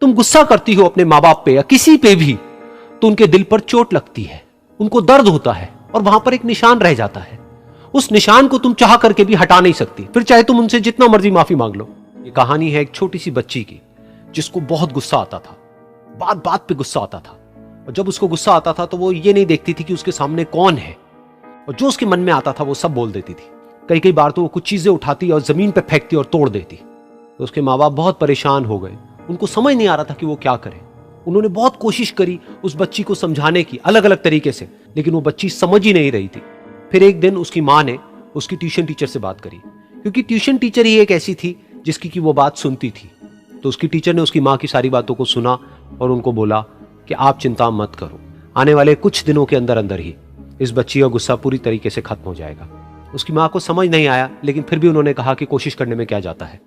तुम गुस्सा करती हो अपने माँ बाप पे या किसी पे भी, तो उनके दिल पर चोट लगती है, उनको दर्द होता है और वहां पर एक निशान रह जाता है। उस निशान को तुम चाह करके भी हटा नहीं सकती, फिर चाहे तुम उनसे जितना मर्जी माफी मांग लो। ये कहानी है एक छोटी सी बच्ची की जिसको बहुत गुस्सा आता था, बात बात पे गुस्सा आता था। और जब उसको गुस्सा आता था तो वो ये नहीं देखती थी कि उसके सामने कौन है, और जो उसके मन में आता था वो सब बोल देती थी। कई कई बार तो वो कुछ चीजें उठाती और जमीन पे फेंकती और तोड़ देती। तो उसके माँ बाप बहुत परेशान हो गए, उनको समझ नहीं आ रहा था कि वो क्या करें। उन्होंने बहुत कोशिश करी उस बच्ची को समझाने की अलग अलग तरीके से, लेकिन वो बच्ची समझ ही नहीं रही थी। फिर एक दिन उसकी माँ ने उसकी ट्यूशन टीचर से बात करी, क्योंकि ट्यूशन टीचर ही एक ऐसी थी जिसकी कि वो बात सुनती थी। तो उसकी टीचर ने उसकी माँ की सारी बातों को सुना और उनको बोला कि आप चिंता मत करो, आने वाले कुछ दिनों के अंदर अंदर ही इस बच्ची का गुस्सा पूरी तरीके से खत्म हो जाएगा। उसकी माँ को समझ नहीं आया, लेकिन फिर भी उन्होंने कहा कि कोशिश करने में क्या जाता है।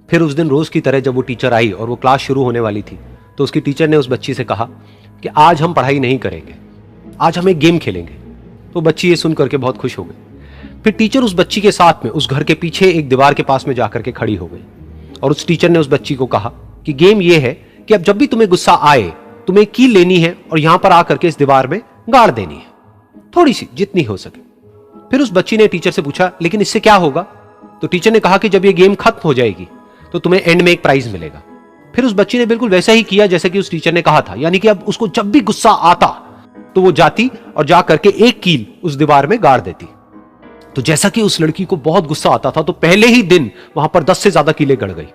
फिर उस दिन रोज की तरह जब वो टीचर आई और वो क्लास शुरू होने वाली थी, तो उसकी टीचर ने उस बच्ची से कहा कि आज हम पढ़ाई नहीं करेंगे, आज हम एक गेम खेलेंगे। तो बच्ची ये सुन करके बहुत खुश हो गई। फिर टीचर उस बच्ची के साथ में उस घर के पीछे एक दीवार के पास में जाकर के खड़ी हो गई, और उस टीचर ने उस बच्ची को कहा कि गेम ये है कि अब जब भी तुम्हें गुस्सा आए, तुम्हें कील लेनी है और यहां पर आकर के इस दीवार में गाड़ देनी है, थोड़ी सी, जितनी हो सके। फिर उस बच्ची ने टीचर से पूछा, लेकिन इससे क्या होगा? तो टीचर ने कहा कि जब ये गेम खत्म हो जाएगी तो तुम्हें एंड में एक प्राइज मिलेगा। फिर उस बच्ची ने बिल्कुल वैसा ही किया जैसे कि उस टीचर ने कहा था, यानी कि अब उसको जब भी गुस्सा आता तो वो जाती और जा करके एक कील उस दीवार में गाड़ देती। तो जैसा कि उस लड़की को बहुत गुस्सा आता था, तो पहले ही दिन वहां पर 10 से ज्यादा कीलें गड़ गई।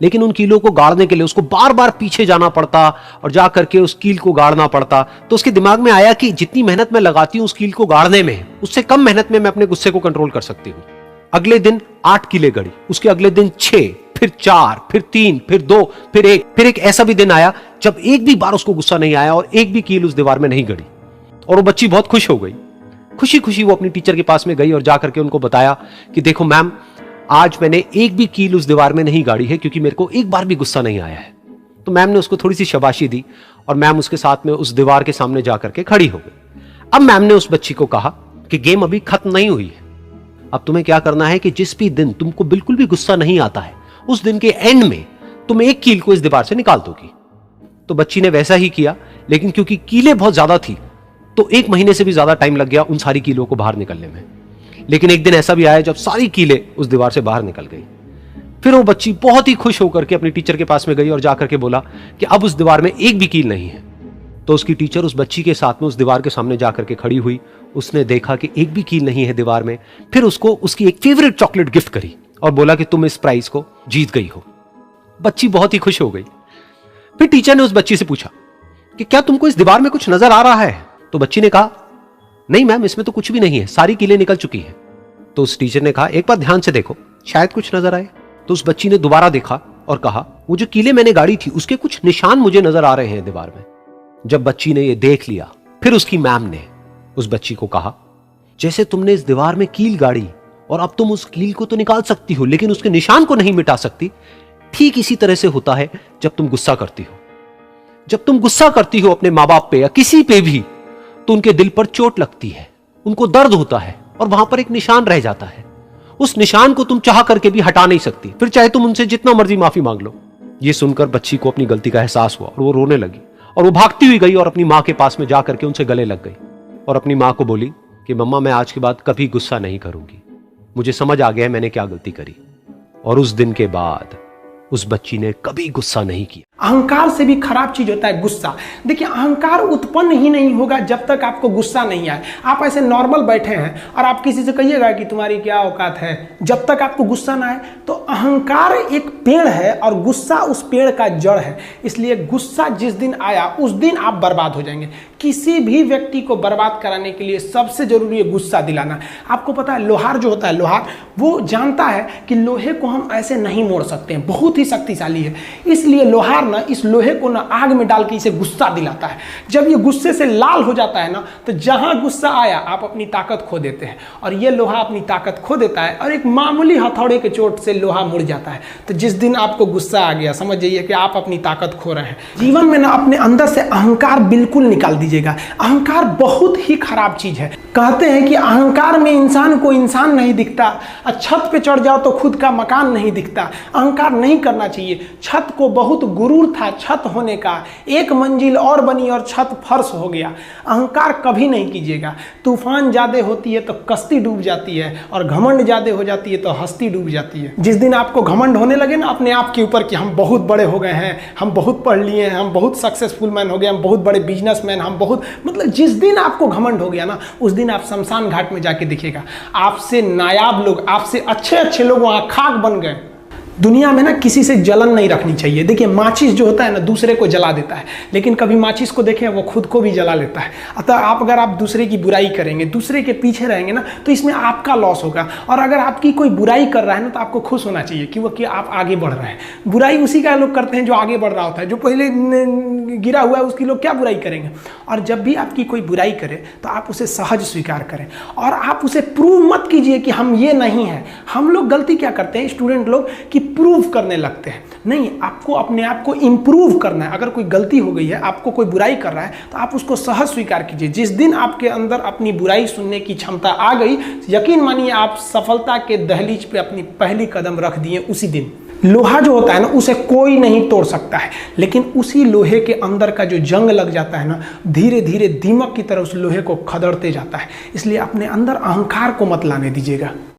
लेकिन उन कीलों को गाड़ने के लिए उसको बार बार पीछे जाना पड़ता और जा करके उस कील को गाड़ना पड़ता। तो उसके दिमाग में आया कि जितनी मेहनत मैं लगाती हूं उस कील को गाड़ने में, उससे कम मेहनत में मैं अपने गुस्से को कंट्रोल कर सकती हूं। अगले दिन 8 कीलें गड़ी, उसके अगले दिन 6, फिर 4, फिर 3, फिर 2, फिर 1। फिर एक ऐसा भी दिन आया जब एक भी बार उसको गुस्सा नहीं आया और एक भी कील उस दीवार में नहीं गड़ी, और वो बच्ची बहुत खुश हो गई। खुशी खुशी वो अपनी टीचर के पास में गई और जाकर के उनको बताया कि देखो मैम, आज मैंने एक भी कील उस दीवार में नहीं गाड़ी है, क्योंकि मेरे को एक बार भी गुस्सा नहीं आया है। तो मैम ने उसको थोड़ी सी शाबाशी दी और मैम उसके साथ में उस दीवार के सामने जाकर के खड़ी हो गई। अब मैम ने उस बच्ची को कहा कि गेम अभी खत्म नहीं हुई है, अब तुम्हें क्या करना है कि जिस भी दिन तुमको बिल्कुल भी गुस्सा नहीं आता है, उस दिन के एंड में तुम एक कील को इस दीवार से निकाल दोगी। तो बच्ची ने वैसा ही किया, लेकिन क्योंकि कीलें बहुत ज्यादा थी तो 1 महीने से भी ज्यादा टाइम लग गया उन सारी कीलों को बाहर निकलने में। लेकिन एक दिन ऐसा भी आया जब सारी कीलें उस दीवार से बाहर निकल गई। फिर वो बच्ची बहुत ही खुश होकर के अपनी टीचर के पास में गई और जाकर के बोला कि अब उस दीवार में एक भी कील नहीं है। तो उसकी टीचर उस बच्ची के साथ में उस दीवार के सामने जाकर के खड़ी हुई, उसने देखा कि एक भी कील नहीं है दीवार में। फिर उसको उसकी एक फेवरेट चॉकलेट गिफ्ट करी और बोला कि तुम इस प्राइज को जीत गई हो। बच्ची बहुत ही खुश हो गई। फिर टीचर ने उस बच्ची से पूछा कि क्या तुमको इस दीवार में कुछ नजर आ रहा है? तो बच्ची ने कहा, नहीं मैम, इसमें तो कुछ भी नहीं है, सारी कीलें निकल चुकी हैं। तो उस टीचर ने कहा, एक बार ध्यान से देखो, शायद कुछ नजर आए। तो उस बच्ची ने दोबारा देखा और कहा, वो जो कीलें मैंने गाड़ी थी उसके कुछ निशान मुझे नजर आ रहे हैं दीवार में। जब बच्ची ने ये देख लिया, फिर उसकी मैम ने उस बच्ची को कहा, जैसे तुमने इस दीवार में कील गाड़ी और अब तुम उस कील को तो निकाल सकती हो लेकिन उसके निशान को नहीं मिटा सकती, ठीक इसी तरह से होता है जब तुम गुस्सा करती हो। जब तुम गुस्सा करती हो अपने माँ बाप पे या किसी पे भी, तो उनके दिल पर चोट लगती है, उनको दर्द होता है और वहां पर एक निशान रह जाता है। उस निशान को तुम चाह करके भी हटा नहीं सकती, फिर चाहे तुम उनसे जितना मर्जी माफी मांग लो। ये सुनकर बच्ची को अपनी गलती का एहसास हुआ और वो रोने लगी और वो भागती हुई गई और अपनी माँ के पास में जाकर के उनसे गले लग गई और अपनी माँ को बोली कि मम्मा, मैं आज के बाद कभी गुस्सा नहीं करूंगी, मुझे समझ आ गया है मैंने क्या गलती करी। और उस दिन के बाद उस बच्ची ने कभी गुस्सा नहीं किया। अहंकार से भी खराब चीज होता है गुस्सा। देखिए, अहंकार उत्पन्न ही नहीं होगा जब तक आपको गुस्सा नहीं आए। आप ऐसे नॉर्मल बैठे हैं और आप किसी से कहिएगा कि तुम्हारी क्या औकात है, जब तक आपको गुस्सा ना आए। तो अहंकार एक पेड़ है और गुस्सा उस पेड़ का जड़ है। इसलिए गुस्सा जिस दिन आया उस दिन आप बर्बाद हो जाएंगे। किसी भी व्यक्ति को बर्बाद कराने के लिए सबसे जरूरी है गुस्सा दिलाना। आपको पता है, लोहार जो होता है, लोहार वो जानता है कि लोहे को हम ऐसे नहीं मोड़ सकते हैं, बहुत ही शक्तिशाली है। इसलिए लोहार ना इस लोहे को ना आग में डाल के इसे गुस्सा दिलाता है। जब ये गुस्से से लाल हो जाता है ना, तो जहां गुस्सा आया आप अपनी ताकत खो देते हैं, और ये लोहा अपनी ताकत खो देता है और एक मामूली हथौड़े के चोट से लोहा मुड़ जाता है। तो जिस दिन आपको गुस्सा आ गया, समझ जाइए कि आप अपनी ताकत खो रहे हैं। जीवन में ना अपने अंदर से अहंकार बिल्कुल निकाल दीजिएगा। अहंकार बहुत ही खराब चीज है। कहते हैं कि अहंकार में इंसान को इंसान नहीं दिखता, और छत पे चढ़ जाओ तो खुद का मकान नहीं दिखता। अहंकार नहीं करना चाहिए। छत को बहुत गुरूर था छत होने का, एक मंजिल और बनी और छत फर्श हो गया। अहंकार कभी नहीं कीजिएगा। तूफान ज़्यादा होती है तो कश्ती डूब जाती है, और घमंड ज़्यादा हो जाती है तो हस्ती डूब जाती है। जिस दिन आपको घमंड होने लगे ना अपने आप के ऊपर कि हम बहुत बड़े हो गए हैं, हम बहुत पढ़ लिए हैं, हम बहुत सक्सेसफुल मैन हो गए, हम बहुत बड़े बिजनेसमैन, हम बहुत, मतलब जिस दिन आपको घमंड हो गया ना, उस दिन आप शमशान घाट में जाके देखिएगा, आपसे नायाब लोग, आपसे अच्छे अच्छे लोग वहाँ खाक बन गए। दुनिया में ना किसी से जलन नहीं रखनी चाहिए। देखिए माचिस जो होता है ना दूसरे को जला देता है, लेकिन कभी माचिस को देखें वो खुद को भी जला लेता है। अतः अगर आप दूसरे की बुराई करेंगे, दूसरे के पीछे रहेंगे ना, तो इसमें आपका लॉस होगा। और अगर आपकी कोई बुराई कर रहा है ना, तो आपको खुश होना चाहिए कि आप आगे बढ़ रहे हैं। बुराई उसी का लोग करते हैं जो आगे बढ़ रहा होता है। जो पहले गिरा हुआ है उसकी लोग क्या बुराई करेंगे। और जब भी आपकी कोई बुराई करे तो आप उसे सहज स्वीकार करें, और आप उसे प्रूव मत कीजिए कि हम ये नहीं हैं। हम लोग गलती क्या करते हैं स्टूडेंट लोग, कि प्रूव करने लगते हैं। नहीं, आपको अपने आप को इंप्रूव करना है। अगर कोई गलती हो गई है, आपको कोई बुराई कर रहा है, तो आप उसको सहज स्वीकार कीजिए। जिस दिन आपके अंदर अपनी बुराई सुनने की क्षमता आ गई, यकीन मानिए आप सफलता के दहलीज पे अपनी पहली कदम रख दिए उसी दिन। लोहा जो होता है ना, उसे कोई नहीं तोड़ सकता है, लेकिन उसी लोहे के अंदर का जो जंग लग जाता है ना, धीरे धीरे दीमक की तरह उस लोहे को खदड़ते जाता है। इसलिए अपने अंदर अहंकार को मत लाने दीजिएगा।